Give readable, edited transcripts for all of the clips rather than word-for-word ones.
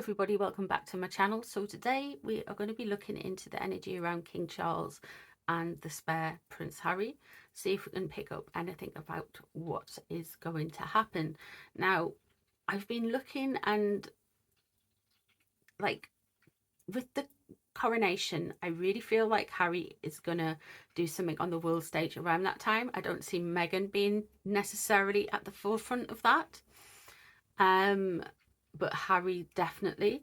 everybody, welcome back to my channel. So today we are going to be looking into the energy around King Charles and the spare Prince Harry, see if we can pick up anything about what is going to happen. Now, I've been looking, and like with the coronation, I really feel like Harry is gonna do something on the world stage around that time. I don't see Meghan being necessarily at the forefront of that, but Harry definitely.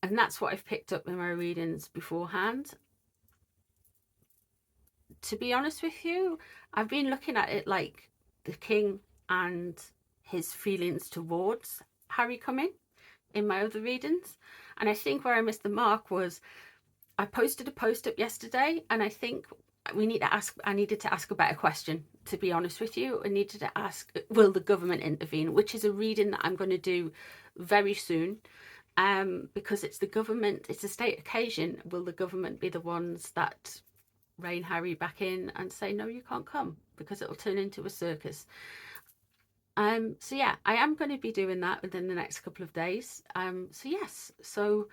And that's what I've picked up in my readings beforehand. To be honest with you, I've been looking at it like the king and his feelings towards Harry coming in my other readings. And I think where I missed the mark was I posted a post up yesterday, and I think I needed to ask a better question, to be honest with you. I needed to ask, will the government intervene? Which is a reading that I'm going to do very soon. Because it's the government, it's a state occasion. Will the government be the ones that rein Harry back in and say, no, you can't come, because it'll turn into a circus? So yeah, I am going to be doing that within the next couple of days. So yes, so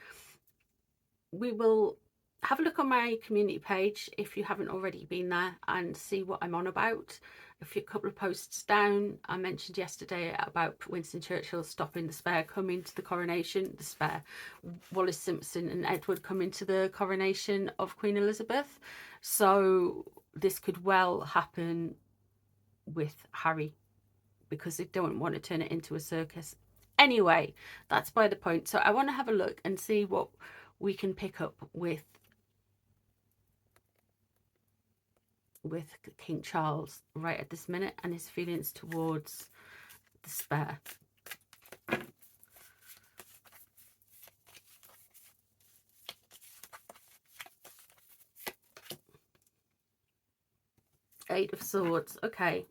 we will have a look on my community page if you haven't already been there, and see what I'm on about. A couple of posts down, I mentioned yesterday about Winston Churchill stopping the spare coming to the coronation, the spare Wallis Simpson and Edward coming to the coronation of Queen Elizabeth. So this could well happen with Harry, because they don't want to turn it into a circus. Anyway, that's by the point. So I want to have a look and see what we can pick up with King Charles right at this minute, and his feelings towards the spare. Eight of Swords. Okay,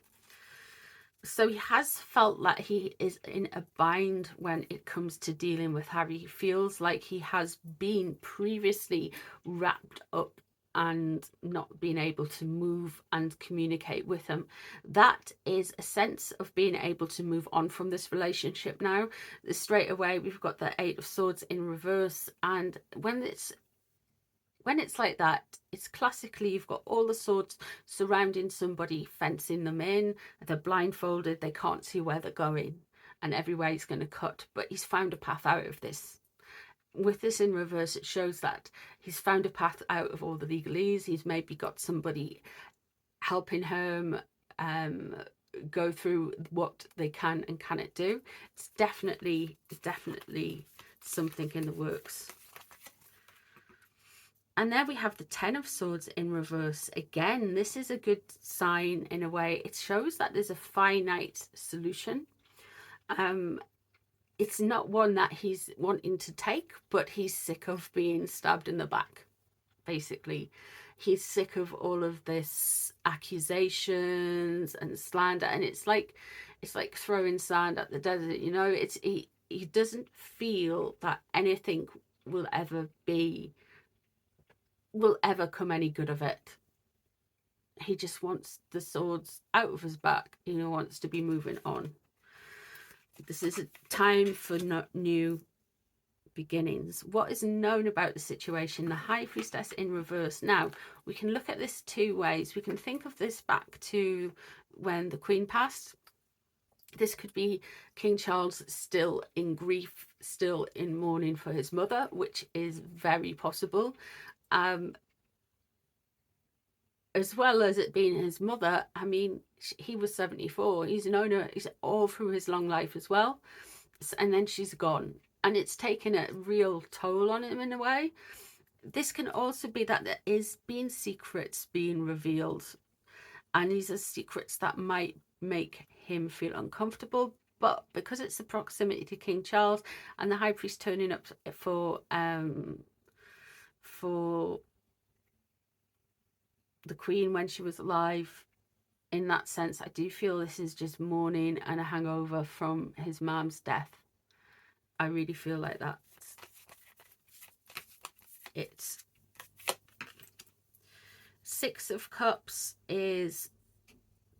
so he has felt like he is in a bind when it comes to dealing with Harry. He feels like he has been previously wrapped up and not being able to move and communicate with him. That is a sense of being able to move on from this relationship now. Straight away we've got the Eight of Swords in reverse, and when it's like that, it's classically you've got all the swords surrounding somebody, fencing them in. They're blindfolded, they can't see where they're going, and everywhere he's going to cut. But he's found a path out of this. With this in reverse, it shows that he's found a path out of all the legalese. He's maybe got somebody helping him go through what they can and cannot do. It's definitely something in the works. And there we have the Ten of Swords in reverse. Again, this is a good sign in a way. It shows that there's a finite solution. It's not one that he's wanting to take, but he's sick of being stabbed in the back, basically. He's sick of all of this accusations and slander, and it's like throwing sand at the desert, you know. He doesn't feel that anything will ever come any good of it. He just wants the swords out of his back. He wants to be moving on. This is a time for new beginnings. What is known about the situation? The High Priestess in reverse. Now, we can look at this two ways. We can think of this back to when the Queen passed. This could be King Charles still in grief, still in mourning for his mother, which is very possible. As well as it being his mother, I mean, he was 74. He's known her all through his long life as well. And then she's gone. And it's taken a real toll on him in a way. This can also be that there is being secrets being revealed. And these are secrets that might make him feel uncomfortable. But because it's the proximity to King Charles and the High Priest turning up for the Queen when she was alive, in that sense, I do feel this is just mourning and a hangover from his mom's death. I really feel like that. It's Six of Cups is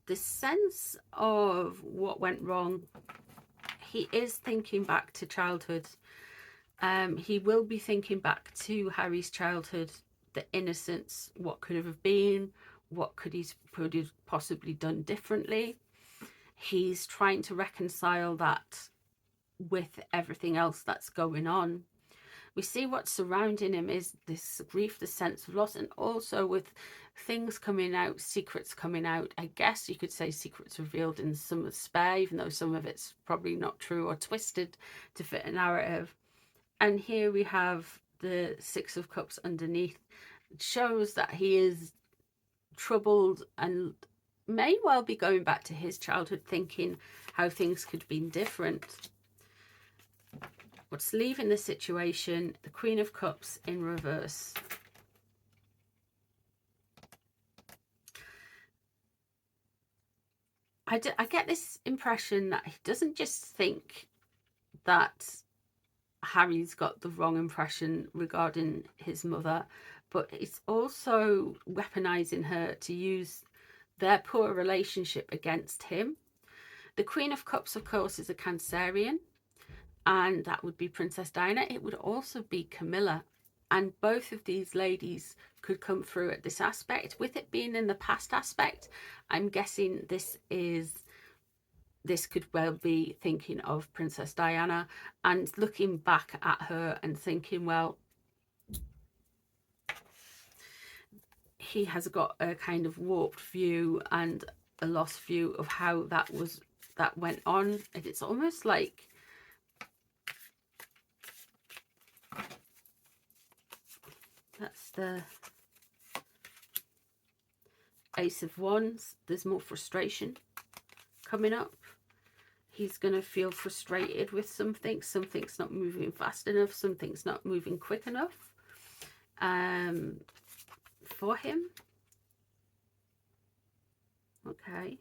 the sense of what went wrong. he is thinking back to childhood. He will be thinking back to Harry's childhood, the innocence, what could have been, what could he have possibly done differently. He's trying to reconcile that with everything else that's going on. We see what's surrounding him is this grief, the sense of loss, and also with things coming out, secrets coming out. I guess you could say secrets revealed in some of the spare, even though some of it's probably not true or twisted to fit a narrative. And here we have the Six of Cups underneath. It shows that he is troubled and may well be going back to his childhood, thinking how things could have been different. What's leaving the situation? The Queen of Cups in reverse. I get this impression that he doesn't just think that Harry's got the wrong impression regarding his mother, but it's also weaponizing her to use their poor relationship against him. The Queen of Cups, of course, is a Cancerian, and that would be Princess Diana. It would also be Camilla, and both of these ladies could come through at this aspect. With it being in the past aspect, I'm guessing this could well be thinking of Princess Diana and looking back at her and thinking, well, he has got a kind of warped view and a lost view of how that went on. And it's almost like that's the Ace of Wands. There's more frustration coming up. He's going to feel frustrated with something. Something's not moving fast enough. Something's not moving quick enough for him. Okay.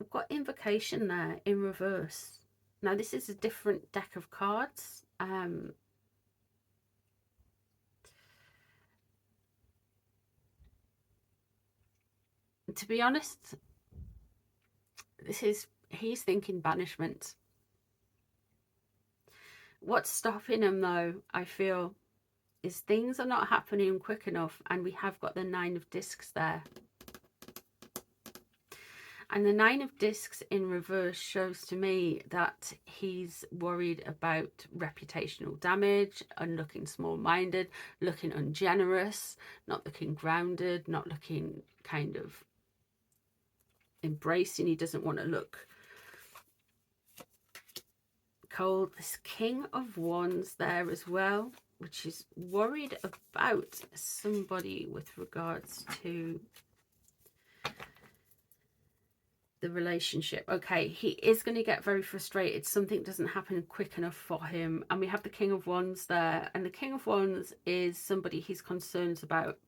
I've got Invocation there in reverse. Now, this is a different deck of cards. To be honest, he's thinking banishment. What's stopping him, though, I feel, is things are not happening quick enough, and we have got the Nine of Discs there. And the Nine of Discs in reverse shows to me that he's worried about reputational damage and looking small-minded, looking ungenerous, not looking grounded, not looking kind of embracing. He doesn't want to look cold. This King of Wands there as well, which is worried about somebody with regards to the relationship. Okay, he is going to get very frustrated. Something doesn't happen quick enough for him. And we have the King of Wands there, and the King of Wands is somebody he's concerned about.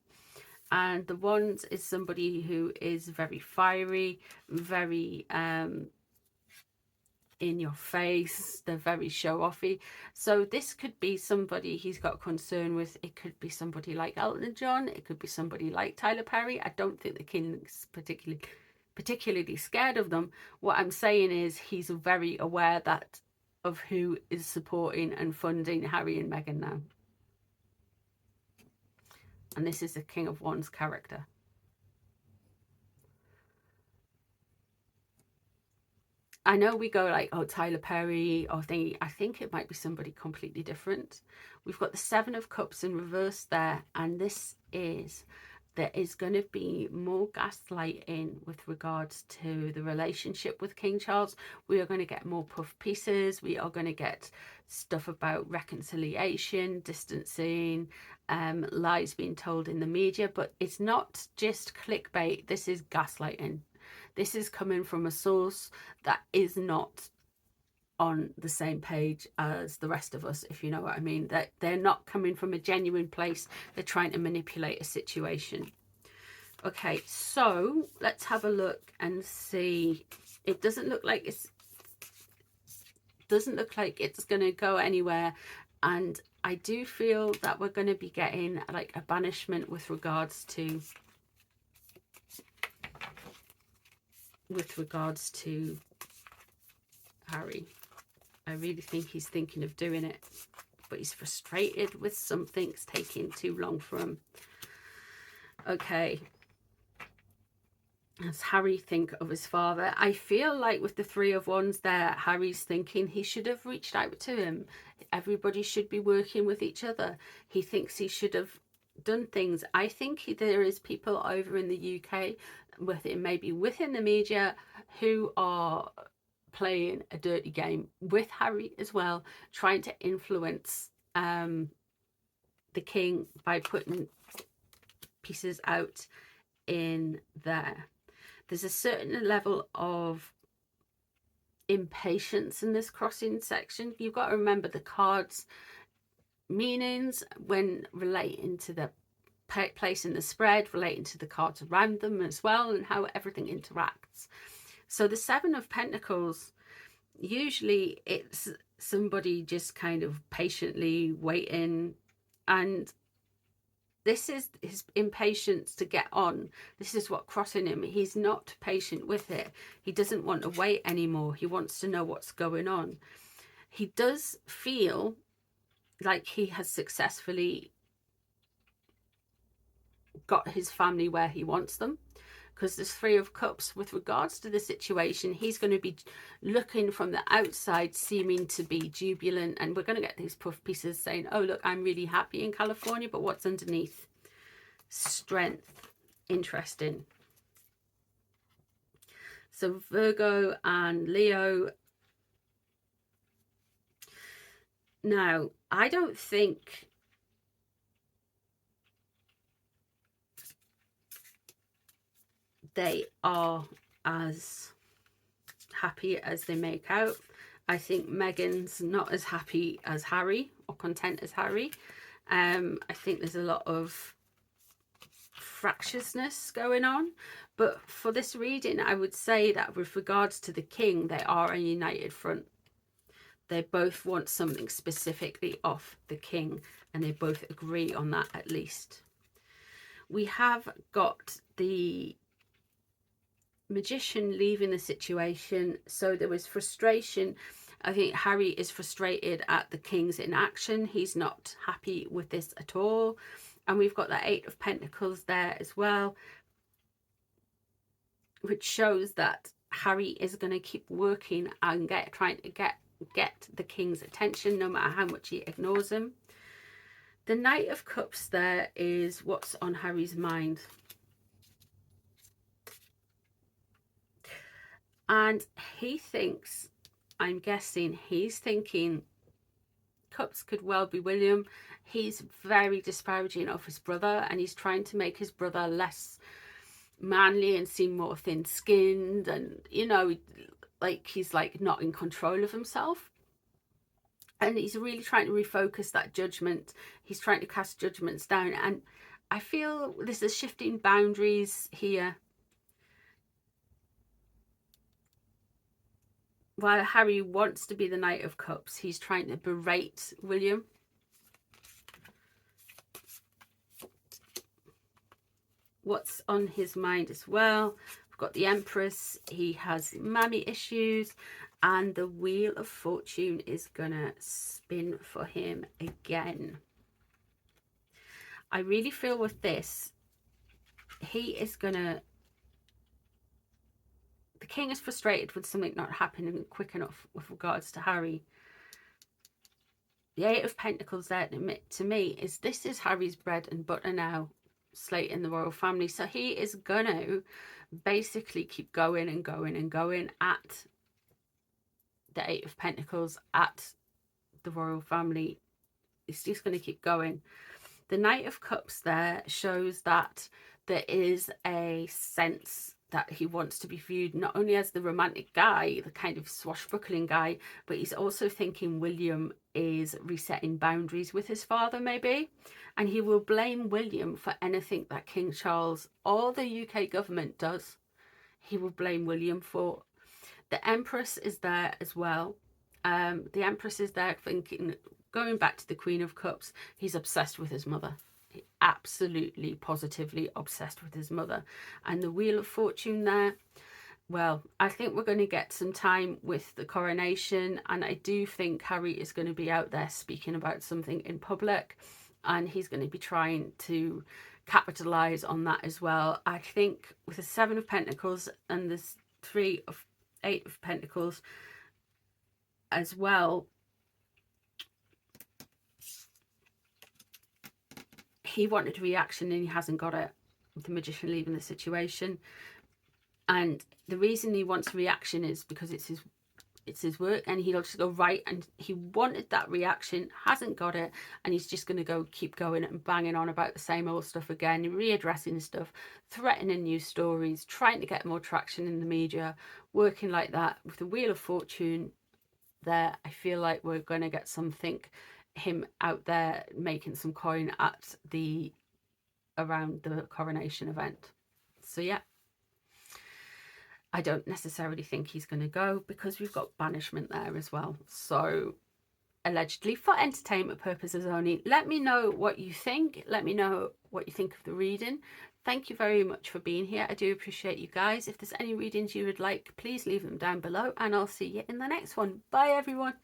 And the Wands is somebody who is very fiery, very in your face. They're very show-offy. So this could be somebody he's got concern with. It could be somebody like Elton John. It could be somebody like Tyler Perry. I don't think the King's particularly scared of them. What I'm saying is he's very aware of who is supporting and funding Harry and Meghan now. And this is the King of Wands character. I know we go like, oh, Tyler Perry or thingy. I think it might be somebody completely different. We've got the Seven of Cups in reverse there. And there is going to be more gaslighting with regards to the relationship with King Charles. We are going to get more puff pieces. We are going to get stuff about reconciliation, distancing, lies being told in the media. But it's not just clickbait. This is gaslighting. This is coming from a source that is not on the same page as the rest of us, if you know what I mean. That they're not coming from a genuine place. They're trying to manipulate a situation. Okay, so let's have a look and see. It doesn't look like it's going to go anywhere, and I do feel that we're going to be getting like a banishment with regards to with regards to Harry. I really think he's thinking of doing it, but he's frustrated with something's taking too long for him. Okay. Does Harry think of his father? I feel like with the Three of Wands there, Harry's thinking he should have reached out to him. Everybody should be working with each other. He thinks he should have done things. I think there is people over in the UK, maybe within the media, who are playing a dirty game with Harry as well, trying to influence the king by putting pieces out in there. There's a certain level of impatience in this crossing section. You've got to remember the cards meanings when relating to the place in the spread, relating to the cards around them as well, and how everything interacts. So the Seven of Pentacles, usually it's somebody just kind of patiently waiting, and this is his impatience to get on. This is what crossing him. He's not patient with it. He doesn't want to wait anymore. He wants to know what's going on. He does feel like he has successfully got his family where he wants them, because there's Three of Cups with regards to the situation. He's going to be looking from the outside, seeming to be jubilant, and we're going to get these puff pieces saying, oh look, I'm really happy in California, but what's underneath? Strength. Interesting. So Virgo and Leo. Now, I don't think they are as happy as they make out. I think Meghan's not as happy as Harry, or content as Harry. I think there's a lot of fractiousness going on, but for this reading I would say that with regards to the king, they are a united front. They both want something specifically off the king, and they both agree on that at least. We have got the Magician leaving the situation, so there was frustration. I think Harry is frustrated at the king's inaction. He's not happy with this at all. And we've got the Eight of Pentacles there as well, which shows that Harry is going to keep working and trying to get the king's attention, no matter how much he ignores him. The Knight of Cups there is what's on Harry's mind. And he thinks, I'm guessing, he's thinking Cups could well be William. He's very disparaging of his brother, and he's trying to make his brother less manly and seem more thin-skinned, and, you know, like he's like not in control of himself. And he's really trying to refocus that judgment. He's trying to cast judgments down, and I feel this is shifting boundaries here. While Harry wants to be the Knight of Cups, he's trying to berate William. What's on his mind as well? We've got the Empress. He has mammy issues, and the Wheel of Fortune is gonna spin for him again. I really feel with this, he is gonna... The king is frustrated with something not happening quick enough with regards to Harry. The Eight of Pentacles there, to me, is this is Harry's bread and butter now, slate in the royal family. So he is going to basically keep going and going and going at the Eight of Pentacles, at the royal family. He's just going to keep going. The Knight of Cups there shows that there is a sense that he wants to be viewed not only as the romantic guy, the kind of swashbuckling guy, but he's also thinking William is resetting boundaries with his father, maybe. And he will blame William for anything that King Charles or the UK government does. He will blame William for. The Empress is there as well. The Empress is there thinking, going back to the Queen of Cups, he's obsessed with his mother. Absolutely, positively obsessed with his mother. And the Wheel of Fortune there, well, I think we're going to get some time with the coronation, and I do think Harry is going to be out there speaking about something in public, and he's going to be trying to capitalize on that as well. I think with the Seven of Pentacles and the Eight of Pentacles as well, he wanted a reaction and he hasn't got it, with the Magician leaving the situation. And the reason he wants a reaction is because it's his work, and he'll just go, right, and he wanted that reaction, hasn't got it, and he's just going to keep going and banging on about the same old stuff again, readdressing stuff, threatening new stories, trying to get more traction in the media, working like that. With the Wheel of Fortune there, I feel like we're going to get something, him out there making some coin at around the coronation event. So yeah, I don't necessarily think he's going to go, because we've got banishment there as well. So allegedly for entertainment purposes only. Let me know what you think. Let me know what you think of the reading. Thank you very much for being here. I do appreciate you guys. If there's any readings you would like, please leave them down below, and I'll see you in the next one. Bye everyone.